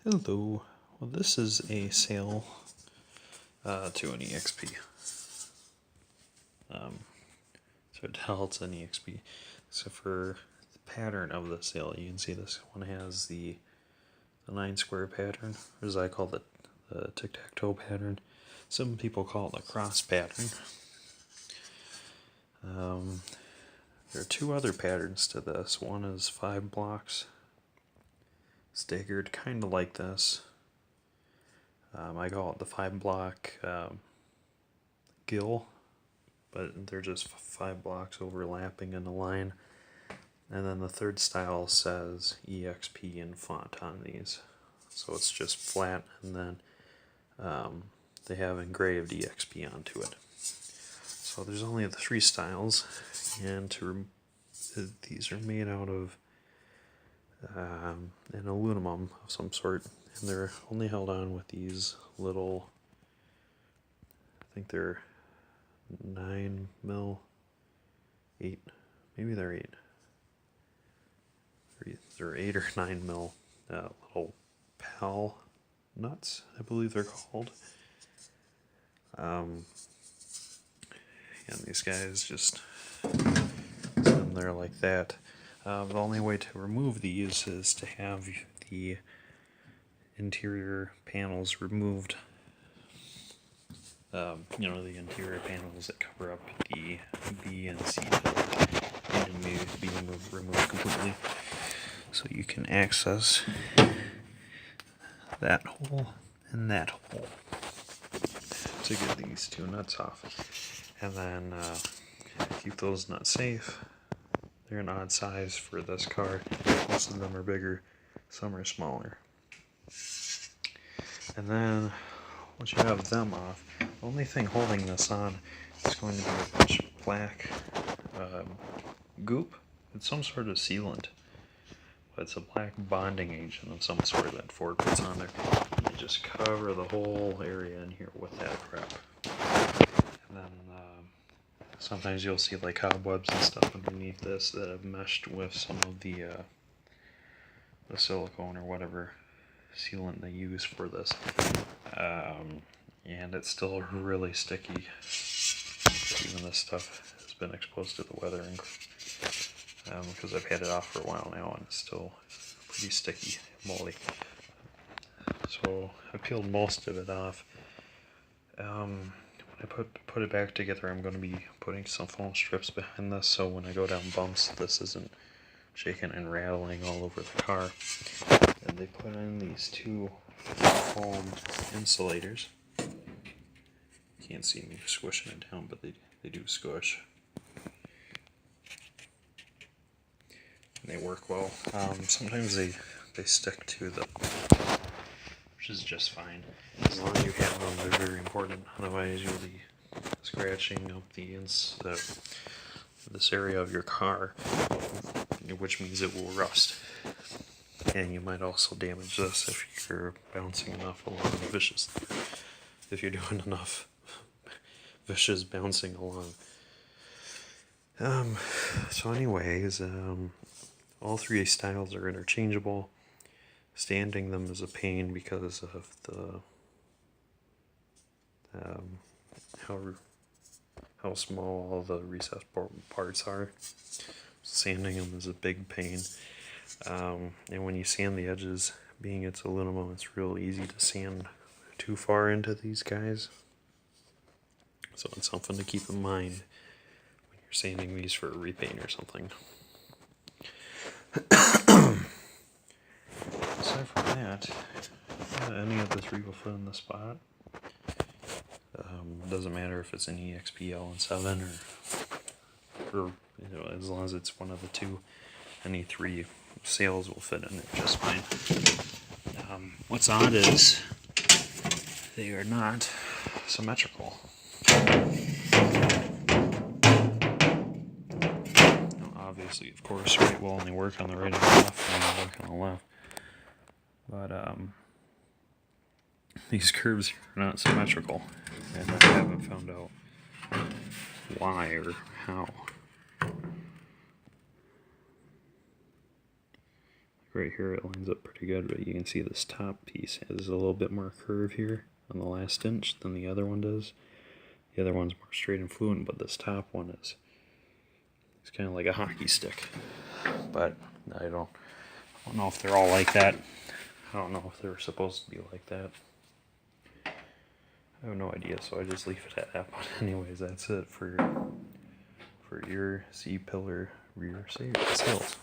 Hello. Well, this is a sale to an EXP. So tell it's an EXP. So for the pattern of the sale, you can see this one has the 9 square pattern, or as I call it, the tic-tac-toe pattern. Some people call it the cross pattern. There are 2 other patterns to this. One is 5 blocks staggered, kind of like this. I call it the 5 block gill, but they're just 5 blocks overlapping in a line. And then the third style says EXP in font on these. So it's just flat, and then they have engraved EXP onto it. So there's only the 3 styles, and these are made out of an aluminum of some sort, and they're only held on with these little, I think they're 9mm, 8, maybe they're 8. They're 8 or 9mm little PAL nuts, I believe they're called. And these guys just sit in there like that. The only way to remove these is to have the interior panels removed. You know, the interior panels that cover up the B and C and be removed completely, so you can access that hole and that hole to get these 2 nuts off. And then keep those nuts safe. They're an odd size for this car. Most of them are bigger, some are smaller. And then once you have them off, the only thing holding this on is going to be a bunch of black goop. It's some sort of sealant, but it's a black bonding agent of some sort that Ford puts on there. And they just cover the whole area in here with that crap. And then sometimes you'll see like cobwebs and stuff underneath this that have meshed with some of the silicone or whatever sealant they use for this. And it's still really sticky. Even this stuff has been exposed to the weather, and because I've had it off for a while now, and it's still pretty sticky, moldy. So I peeled most of it off. When I put it back together, I'm going to be putting some foam strips behind this, so when I go down bumps, this isn't shaking and rattling all over the car. And they put in these 2 foam insulators. You can't see me squishing it down, but they do squish. And they work well. Sometimes they stick to the, which is just fine. As long as you have them, they're very important. Otherwise, you'll be scratching up this area of your car, which means it will rust. And you might also damage this if you're bouncing enough along the vicious. If you're doing enough vicious bouncing along. So anyways, all 3 styles are interchangeable. Standing them is a pain because of the how small all the recessed parts are. Sanding them is a big pain. And when you sand the edges, being it's aluminum, it's real easy to sand too far into these guys. So it's something to keep in mind when you're sanding these for a repaint or something. Aside from that, any of the 3 will fit in the spot. Doesn't matter if it's an EXP, LN7, or you know, as long as it's one of the 2, any 3 sails will fit in it just fine. What's odd is they are not symmetrical. Now, obviously, of course, right will only work on the right and the left, and will work on the left. But these curves are not symmetrical, and I haven't found out why or how. right here it lines up pretty good, but you can see this top piece has a little bit more curve here on the last inch than the other one does. The other one's more straight and fluent, but this top one is it's kind of like a hockey stick. But I don't know if they're all like that. I don't know if they're supposed to be like that. I have no idea, so I just leave it at that. But anyways, that's it for your C-pillar rear sails.